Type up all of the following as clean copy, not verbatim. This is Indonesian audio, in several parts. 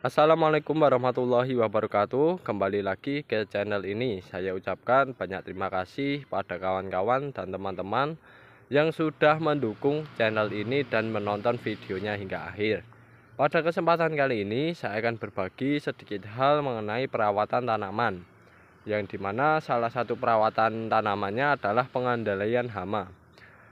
Assalamualaikum warahmatullahi wabarakatuh. Kembali lagi ke channel ini. Saya ucapkan banyak terima kasih pada kawan-kawan dan teman-teman yang sudah mendukung channel ini dan menonton videonya hingga akhir. Pada kesempatan kali ini saya akan berbagi sedikit hal mengenai perawatan tanaman, yang dimana salah satu perawatan tanamannya adalah pengendalian hama.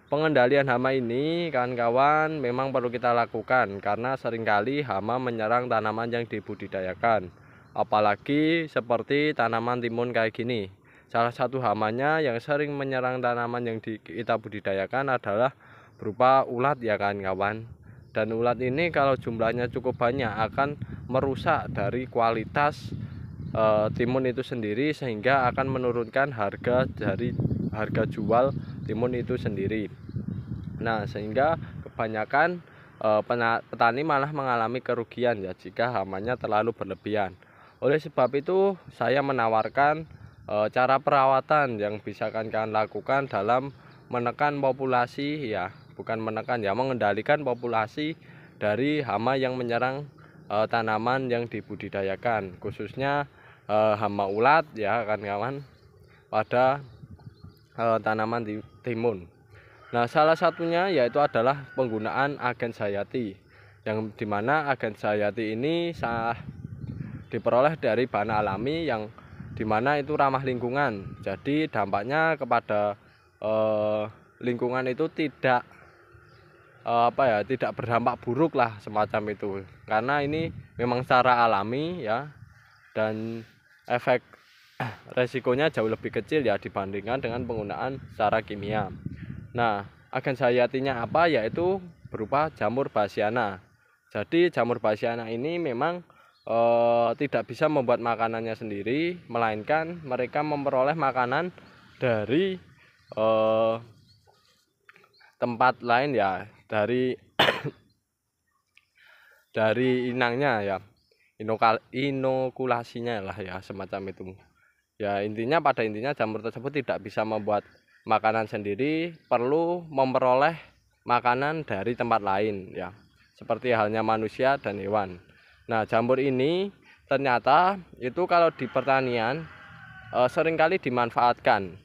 Pengendalian hama ini kawan-kawan memang perlu kita lakukan karena seringkali hama menyerang tanaman yang dibudidayakan. Apalagi seperti tanaman timun kayak gini. Salah satu hamanya yang sering menyerang tanaman yang kita budidayakan adalah berupa ulat ya kawan-kawan. Dan ulat ini kalau jumlahnya cukup banyak akan merusak dari kualitas timun itu sendiri, sehingga akan menurunkan harga jual timun itu sendiri. Nah, sehingga kebanyakan petani malah mengalami kerugian ya jika hamanya terlalu berlebihan. Oleh sebab itu saya menawarkan cara perawatan yang bisa kalian lakukan dalam menekan populasi, ya bukan menekan ya, mengendalikan populasi dari hama yang menyerang tanaman yang dibudidayakan, khususnya hama ulat ya kawan-kawan, pada tanaman timun. Nah, salah satunya yaitu adalah penggunaan agen Sayati, yang dimana agen Sayati ini diperoleh dari bahan alami yang dimana itu ramah lingkungan. Jadi dampaknya kepada lingkungan itu tidak berdampak buruk lah semacam itu, karena ini memang secara alami ya, dan efek resikonya jauh lebih kecil ya dibandingkan dengan penggunaan secara kimia. Nah, agen Sayatinya apa? Yaitu berupa jamur Bassiana. Jadi jamur Bassiana ini memang tidak bisa membuat makanannya sendiri, melainkan mereka memperoleh makanan dari tempat lain ya, dari inangnya ya, inokulasinya lah ya, semacam itu. Ya pada intinya jamur tersebut tidak bisa membuat makanan sendiri, perlu memperoleh makanan dari tempat lain ya, seperti halnya manusia dan hewan. Nah, jamur ini ternyata itu kalau di pertanian seringkali dimanfaatkan,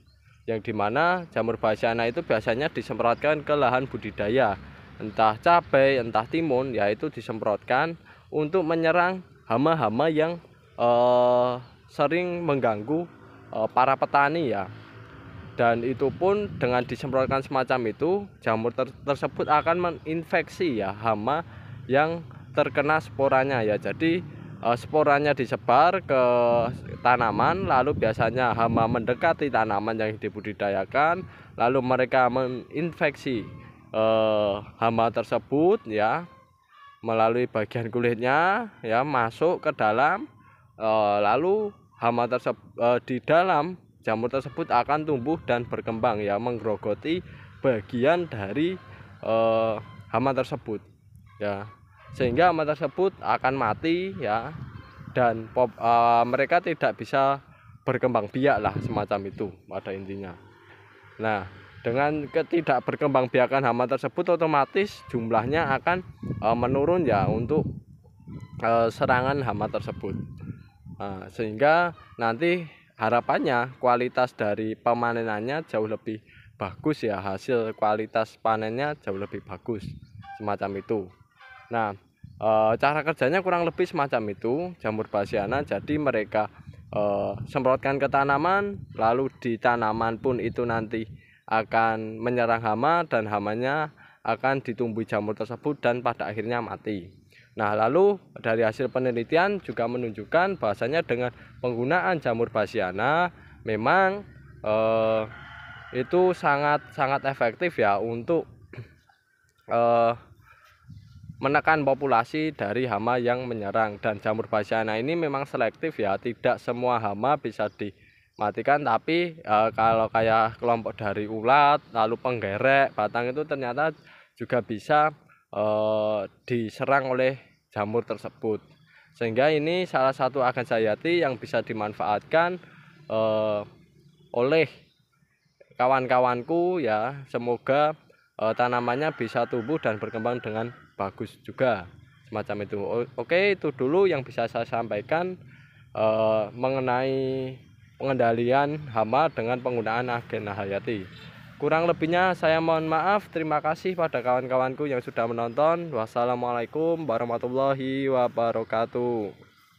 yang dimana jamur Bassiana itu biasanya disemprotkan ke lahan budidaya, entah cabai entah timun, yaitu disemprotkan untuk menyerang hama-hama yang sering mengganggu para petani ya. Dan itu pun dengan disemprotkan semacam itu, jamur tersebut akan menginfeksi ya hama yang terkena sporanya ya. Jadi sporanya disebar ke tanaman, lalu biasanya hama mendekati tanaman yang dibudidayakan, lalu mereka menginfeksi hama tersebut ya melalui bagian kulitnya ya, masuk ke dalam, lalu hama tersebut di dalam jamur tersebut akan tumbuh dan berkembang ya, menggerogoti bagian dari hama tersebut ya, sehingga hama tersebut akan mati ya, dan mereka tidak bisa berkembang biak lah, semacam itu pada intinya. Nah, dengan ketidak berkembang biakan hama tersebut, otomatis jumlahnya akan menurun ya untuk serangan hama tersebut. Nah, sehingga nanti harapannya kualitas dari pemanenannya jauh lebih bagus ya, hasil kualitas panennya jauh lebih bagus, semacam itu. Nah, cara kerjanya kurang lebih semacam itu jamur Bassiana. Jadi mereka semprotkan ke tanaman, lalu di tanaman pun itu nanti akan menyerang hama, dan hamanya akan ditumbuhi jamur tersebut dan pada akhirnya mati. Nah, lalu dari hasil penelitian juga menunjukkan bahwasanya dengan penggunaan jamur Bassiana memang itu sangat efektif ya untuk menekan populasi dari hama yang menyerang. Dan jamur Bassiana ini memang selektif ya, tidak semua hama bisa dimatikan, tapi kalau kayak kelompok dari ulat, lalu penggerek batang, itu ternyata juga bisa diserang oleh jamur tersebut. Sehingga ini salah satu agen Sayati yang bisa dimanfaatkan oleh kawan-kawanku ya. Semoga tanamannya bisa tumbuh dan berkembang dengan bagus juga, semacam itu. Oke, itu dulu yang bisa saya sampaikan mengenai pengendalian hama dengan penggunaan agen hayati. Kurang lebihnya saya mohon maaf. Terima kasih pada kawan-kawanku yang sudah menonton. Wassalamualaikum warahmatullahi wabarakatuh.